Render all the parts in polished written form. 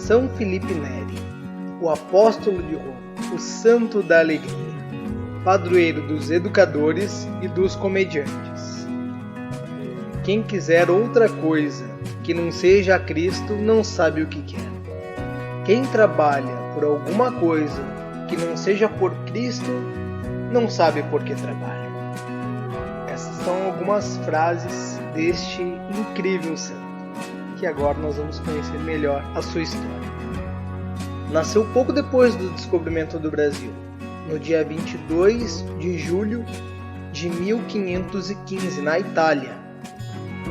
São Felipe Neri, o apóstolo de Roma, o santo da alegria, padroeiro dos educadores e dos comediantes. Quem quiser outra coisa que não seja a Cristo não sabe o que quer. Quem trabalha por alguma coisa que não seja por Cristo não sabe por que trabalha. Essas são algumas frases deste incrível santo, que agora nós vamos conhecer melhor a sua história. Nasceu pouco depois do descobrimento do Brasil, no dia 22 de julho de 1515, na Itália,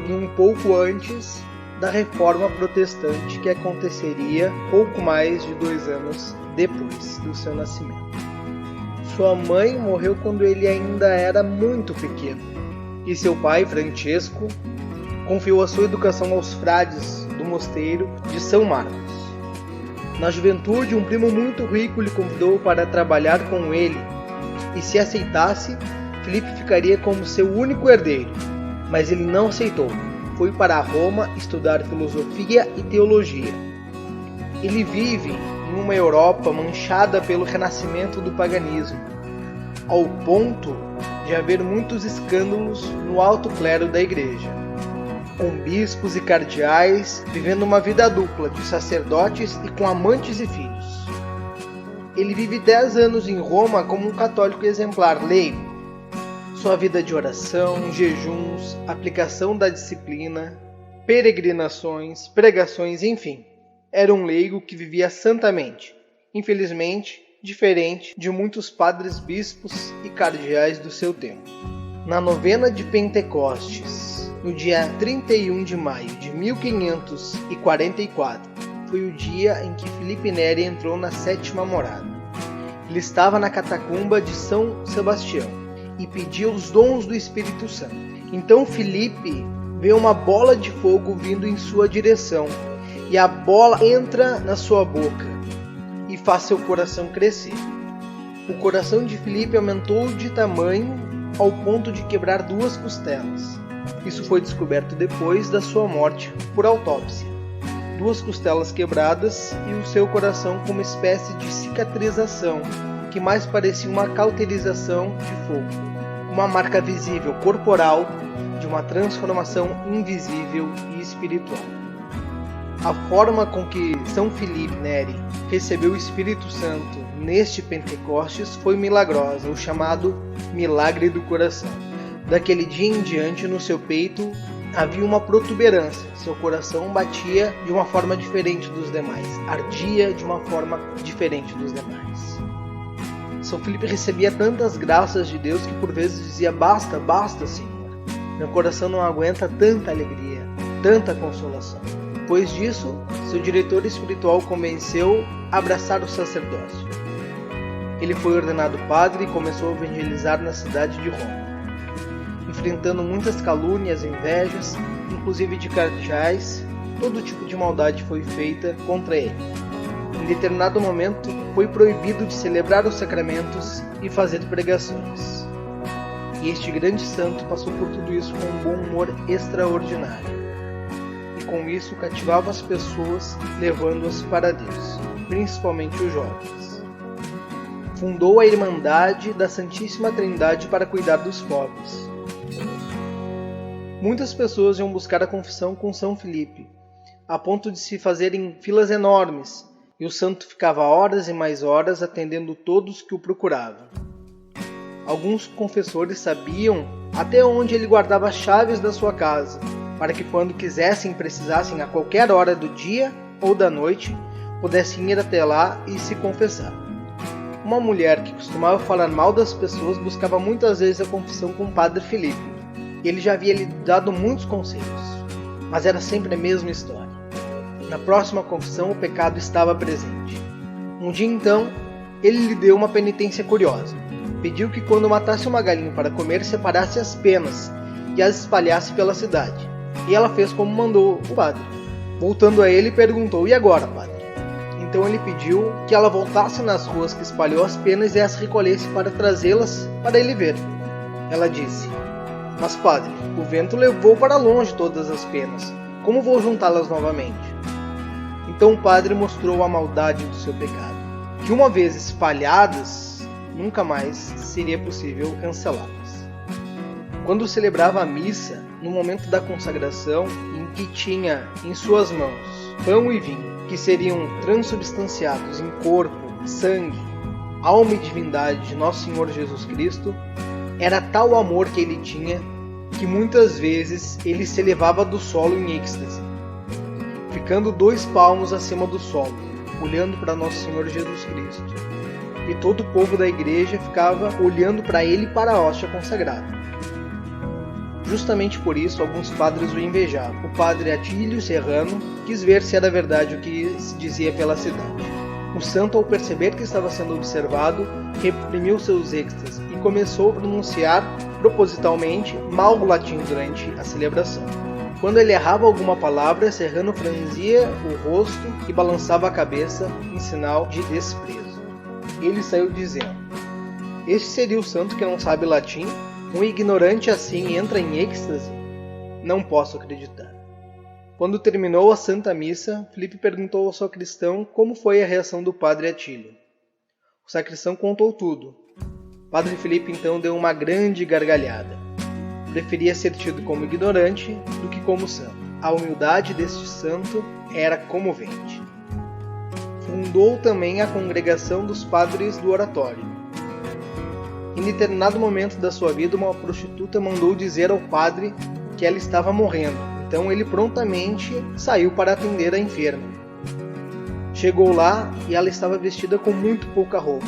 e um pouco antes da Reforma Protestante, que aconteceria pouco mais de 2 anos depois do seu nascimento. Sua mãe morreu quando ele ainda era muito pequeno, e seu pai, Francesco, confiou a sua educação aos frades do mosteiro de São Marcos. Na juventude, um primo muito rico lhe convidou para trabalhar com ele, e se aceitasse, Felipe ficaria como seu único herdeiro, mas ele não aceitou. Foi para Roma estudar filosofia e teologia. Ele vive em uma Europa manchada pelo renascimento do paganismo, ao ponto de haver muitos escândalos no alto clero da igreja, com bispos e cardeais vivendo uma vida dupla de sacerdotes e com amantes e filhos. Ele vive 10 anos em Roma como um católico exemplar, leigo. Sua vida de oração, jejuns, aplicação da disciplina, peregrinações, pregações, enfim, era um leigo que vivia santamente, infelizmente diferente de muitos padres, bispos e cardeais do seu tempo. Na novena de Pentecostes, no dia 31 de maio de 1544, foi o dia em que Felipe Neri entrou na 7ª morada. Ele estava na catacumba de São Sebastião e pediu os dons do Espírito Santo. Então Felipe vê uma bola de fogo vindo em sua direção, e a bola entra na sua boca e faz seu coração crescer. O coração de Felipe aumentou de tamanho ao ponto de quebrar 2 costelas. Isso foi descoberto depois da sua morte por autópsia. 2 costelas quebradas e o seu coração com uma espécie de cicatrização, que mais parecia uma cauterização de fogo. Uma marca visível corporal de uma transformação invisível e espiritual. A forma com que São Felipe Neri recebeu o Espírito Santo neste Pentecostes foi milagrosa, o chamado milagre do coração. Daquele dia em diante, no seu peito havia uma protuberância. Seu coração batia de uma forma diferente dos demais, ardia de uma forma diferente dos demais. São Felipe recebia tantas graças de Deus que por vezes dizia: basta, basta, Senhor. Meu coração não aguenta tanta alegria, tanta consolação. Depois disso, seu diretor espiritual o convenceu a abraçar o sacerdócio. Ele foi ordenado padre e começou a evangelizar na cidade de Roma, enfrentando muitas calúnias e invejas, inclusive de cardeais. Todo tipo de maldade foi feita contra ele. Em determinado momento, foi proibido de celebrar os sacramentos e fazer pregações. E este grande santo passou por tudo isso com um bom humor extraordinário. E com isso cativava as pessoas, levando-as para Deus, principalmente os jovens. Fundou a Irmandade da Santíssima Trindade para cuidar dos pobres. Muitas pessoas iam buscar a confissão com São Felipe, a ponto de se fazerem filas enormes, e o santo ficava horas e mais horas atendendo todos que o procuravam. Alguns confessores sabiam até onde ele guardava as chaves da sua casa, para que quando quisessem e precisassem a qualquer hora do dia ou da noite, pudessem ir até lá e se confessar. Uma mulher que costumava falar mal das pessoas buscava muitas vezes a confissão com o padre Felipe. Ele já havia lhe dado muitos conselhos, mas era sempre a mesma história. Na próxima confissão o pecado estava presente. Um dia então, ele lhe deu uma penitência curiosa. Pediu que quando matasse uma galinha para comer, separasse as penas e as espalhasse pela cidade. E ela fez como mandou o padre. Voltando a ele, perguntou: e agora, padre? Então ele pediu que ela voltasse nas ruas que espalhou as penas e as recolhesse para trazê-las para ele ver. Ela disse: mas padre, o vento levou para longe todas as penas. Como vou juntá-las novamente? Então o padre mostrou a maldade do seu pecado, que uma vez espalhadas, nunca mais seria possível cancelá-las. Quando celebrava a missa, no momento da consagração, em que tinha em suas mãos pão e vinho, que seriam transubstanciados em corpo, sangue, alma e divindade de Nosso Senhor Jesus Cristo, era tal o amor que ele tinha que muitas vezes ele se elevava do solo em êxtase, ficando 2 palmos acima do solo, olhando para Nosso Senhor Jesus Cristo. E todo o povo da igreja ficava olhando para ele e para a hóstia consagrada. Justamente por isso, alguns padres o invejavam. O padre Atílio Serrano quis ver se era verdade o que se dizia pela cidade. O santo, ao perceber que estava sendo observado, reprimiu seus êxtases e começou a pronunciar propositalmente mal o latim durante a celebração. Quando ele errava alguma palavra, Serrano franzia o rosto e balançava a cabeça em sinal de desprezo. Ele saiu dizendo: "Este seria o santo que não sabe latim? Um ignorante assim entra em êxtase? Não posso acreditar." Quando terminou a Santa Missa, Filipe perguntou ao sacristão como foi a reação do padre Atílio. O sacristão contou tudo. Padre Filipe então deu uma grande gargalhada. Preferia ser tido como ignorante do que como santo. A humildade deste santo era comovente. Fundou também a congregação dos padres do oratório. Em determinado momento da sua vida, uma prostituta mandou dizer ao padre que ela estava morrendo. Então ele prontamente saiu para atender a enferma. Chegou lá e ela estava vestida com muito pouca roupa.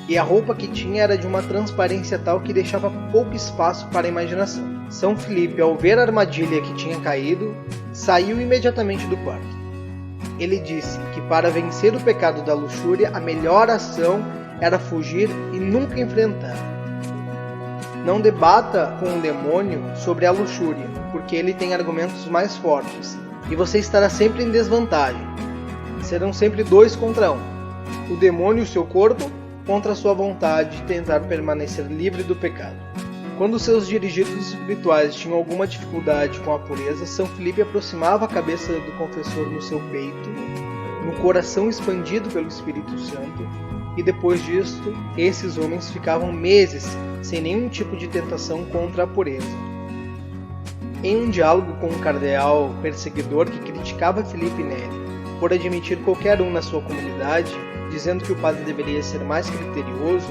E a roupa que tinha era de uma transparência tal que deixava pouco espaço para a imaginação. São Filipe, ao ver a armadilha que tinha caído, saiu imediatamente do quarto. Ele disse que para vencer o pecado da luxúria, a melhor ação era fugir e nunca enfrentar. Não debata com o demônio sobre a luxúria, porque ele tem argumentos mais fortes, e você estará sempre em desvantagem. Serão sempre 2 contra 1. O demônio e o seu corpo contra a sua vontade de tentar permanecer livre do pecado. Quando seus dirigidos espirituais tinham alguma dificuldade com a pureza, São Filipe aproximava a cabeça do confessor no seu peito, no coração expandido pelo Espírito Santo, e depois disto, esses homens ficavam meses sem nenhum tipo de tentação contra a pureza. Em um diálogo com um cardeal perseguidor que criticava Filipe Neri por admitir qualquer um na sua comunidade, dizendo que o padre deveria ser mais criterioso,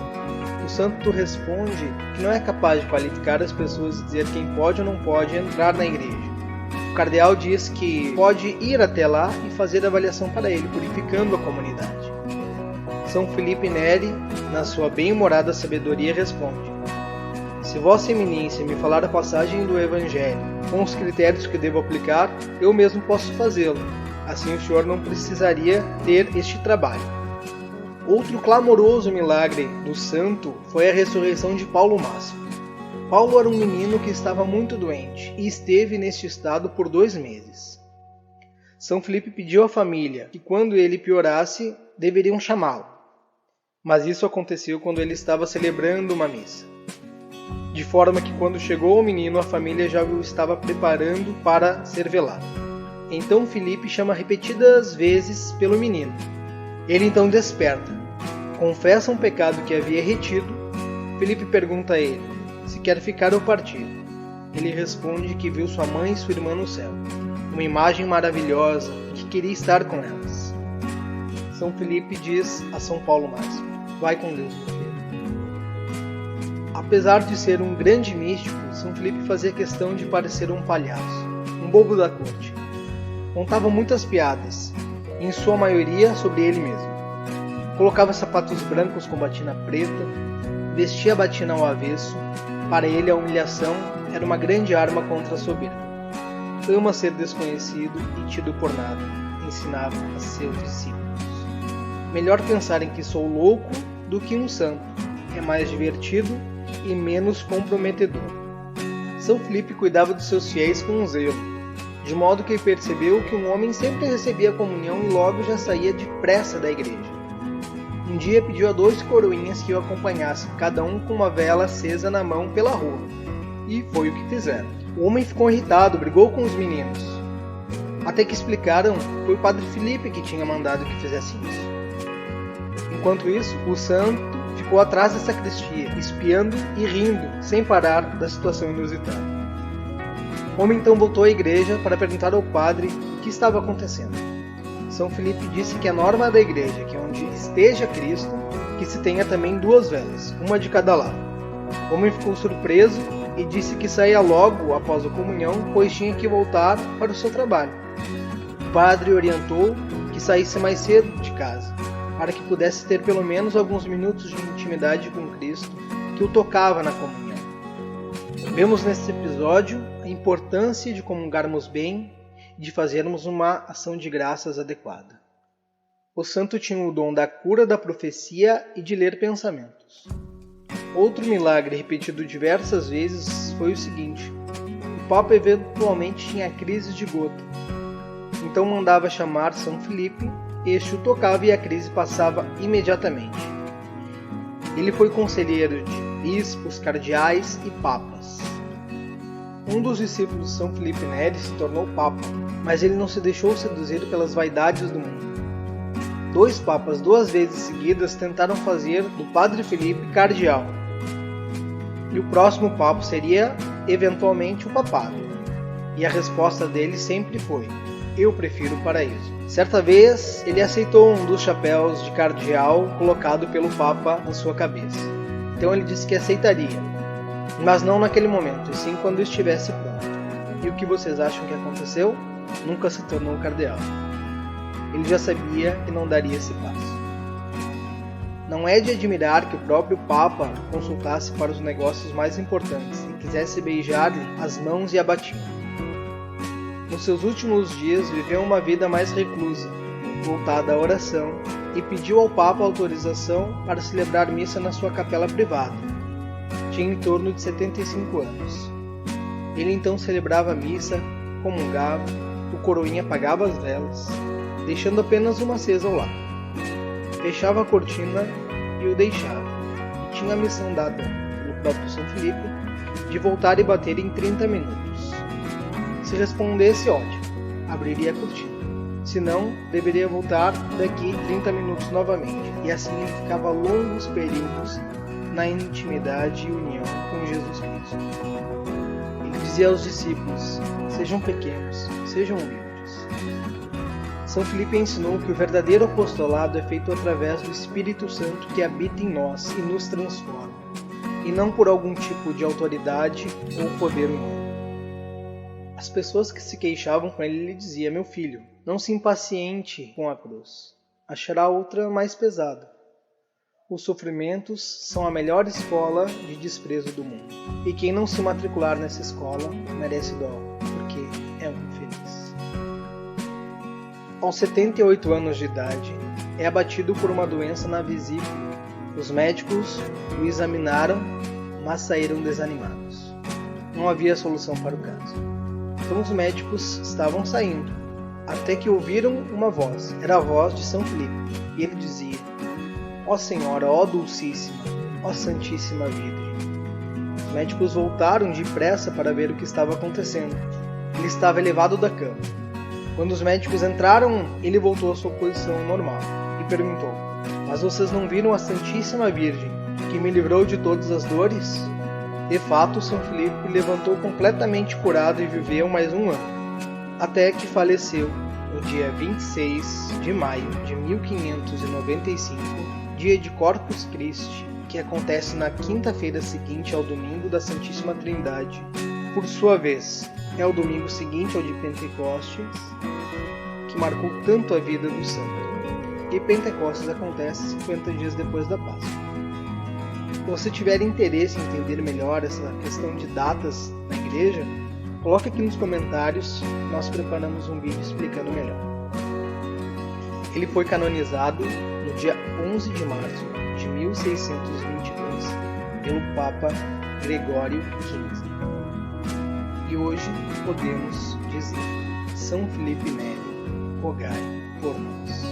o santo responde que não é capaz de qualificar as pessoas e dizer quem pode ou não pode entrar na igreja. O cardeal diz que pode ir até lá e fazer avaliação para ele, purificando a comunidade. São Filipe Neri, na sua bem-humorada sabedoria, responde: "Se Vossa Eminência me falar a passagem do Evangelho com os critérios que devo aplicar, eu mesmo posso fazê-lo. Assim o senhor não precisaria ter este trabalho." Outro clamoroso milagre do santo foi a ressurreição de Paulo Máximo. Paulo era um menino que estava muito doente e esteve neste estado por 2 meses. São Filipe pediu à família que quando ele piorasse, deveriam chamá-lo. Mas isso aconteceu quando ele estava celebrando uma missa. De forma que quando chegou o menino, a família já o estava preparando para ser velado. Então Filipe chama repetidas vezes pelo menino. Ele então desperta, confessa um pecado que havia retido. Filipe pergunta a ele se quer ficar ou partir. Ele responde que viu sua mãe e sua irmã no céu, uma imagem maravilhosa e que queria estar com elas. São Filipe diz a São Paulo Máximo: "Vai com Deus, meu filho." Apesar de ser um grande místico, São Filipe fazia questão de parecer um palhaço, um bobo da corte. Contava muitas piadas, em sua maioria sobre ele mesmo. Colocava sapatos brancos com batina preta, vestia a batina ao avesso. Para ele a humilhação era uma grande arma contra a soberba. Ama ser desconhecido e tido por nada, ensinava a seus discípulos. Melhor pensar em que sou louco do que um santo. É mais divertido e menos comprometedor. São Filipe cuidava dos seus fiéis com zelo, de modo que percebeu que um homem sempre recebia a comunhão e logo já saía depressa da igreja. Um dia pediu a 2 coroinhas que o acompanhassem, cada um com uma vela acesa na mão pela rua. E foi o que fizeram. O homem ficou irritado, brigou com os meninos. até que explicaram que foi o Padre Filipe que tinha mandado que fizesse isso. Enquanto isso, o santo ficou atrás da sacristia, espiando e rindo, sem parar, da situação inusitada. O homem então voltou à igreja para perguntar ao padre o que estava acontecendo. São Filipe disse que a norma da igreja é que onde esteja Cristo, que se tenha também 2 velas, uma de cada lado. O homem ficou surpreso e disse que saía logo após a comunhão, pois tinha que voltar para o seu trabalho. O padre orientou que saísse mais cedo de casa, para que pudesse ter pelo menos alguns minutos de intimidade com Cristo, que o tocava na comunhão. Vemos neste episódio a importância de comungarmos bem e de fazermos uma ação de graças adequada. O santo tinha o dom da cura da profecia e de ler pensamentos. Outro milagre repetido diversas vezes foi o seguinte: o Papa eventualmente tinha crise de gota. Então mandava chamar São Filipe, este o tocava e a crise passava imediatamente. Ele foi conselheiro de bispos, cardeais e papas. Um dos discípulos de São Filipe Neri se tornou papa, mas ele não se deixou seduzir pelas vaidades do mundo. 2 papas 2 vezes seguidas tentaram fazer do Padre Filipe cardeal. E o próximo papa seria, eventualmente, o papado. E a resposta dele sempre foi: eu prefiro o paraíso. Certa vez, ele aceitou um dos chapéus de cardeal colocado pelo Papa na sua cabeça. Então ele disse que aceitaria, mas não naquele momento, e sim quando estivesse pronto. E o que vocês acham que aconteceu? Nunca se tornou cardeal. Ele já sabia que não daria esse passo. Não é de admirar que o próprio Papa consultasse para os negócios mais importantes e quisesse beijar-lhe as mãos e a batina. Nos seus últimos dias, viveu uma vida mais reclusa, voltada à oração, e pediu ao Papa autorização para celebrar missa na sua capela privada. Tinha em torno de 75 anos. Ele então celebrava a missa, comungava, o coroinha apagava as velas, deixando apenas uma acesa ao lado. Fechava a cortina e o deixava. E tinha a missão dada pelo próprio São Filipe de voltar e bater em 30 minutos. Se respondesse, ótimo, abriria a cortina. Se não, deveria voltar daqui 30 minutos novamente. E assim ele ficava longos períodos na intimidade e união com Jesus Cristo. Ele dizia aos discípulos: sejam pequenos, sejam humildes. São Filipe ensinou que o verdadeiro apostolado é feito através do Espírito Santo que habita em nós e nos transforma, e não por algum tipo de autoridade ou poder humano. As pessoas que se queixavam com ele lhe diziam: meu filho, não se impaciente com a cruz, achará outra mais pesada. Os sofrimentos são a melhor escola de desprezo do mundo, e quem não se matricular nessa escola merece dó, porque é um infeliz. Aos 78 anos de idade, é abatido por uma doença na vesícula. Os médicos o examinaram, mas saíram desanimados. Não havia solução para o caso. Então os médicos estavam saindo, até que ouviram uma voz. Era a voz de São Filipe, e ele dizia: ó Senhora, ó Dulcíssima, ó Santíssima Virgem. Os médicos voltaram depressa para ver o que estava acontecendo. Ele estava elevado da cama. Quando os médicos entraram, ele voltou à sua posição normal e perguntou: mas vocês não viram a Santíssima Virgem, que me livrou de todas as dores? De fato, São Filipe levantou completamente curado e viveu mais um ano, até que faleceu no dia 26 de maio de 1595, dia de Corpus Christi, que acontece na quinta-feira seguinte ao domingo da Santíssima Trindade. Por sua vez, é o domingo seguinte ao de Pentecostes, que marcou tanto a vida do santo. E Pentecostes acontece 50 dias depois da Páscoa. Se você tiver interesse em entender melhor essa questão de datas na igreja, coloque aqui nos comentários, nós preparamos um vídeo explicando melhor. Ele foi canonizado no dia 11 de março de 1622 pelo Papa Gregório XV. E hoje podemos dizer: São Filipe Neri, rogai por nós.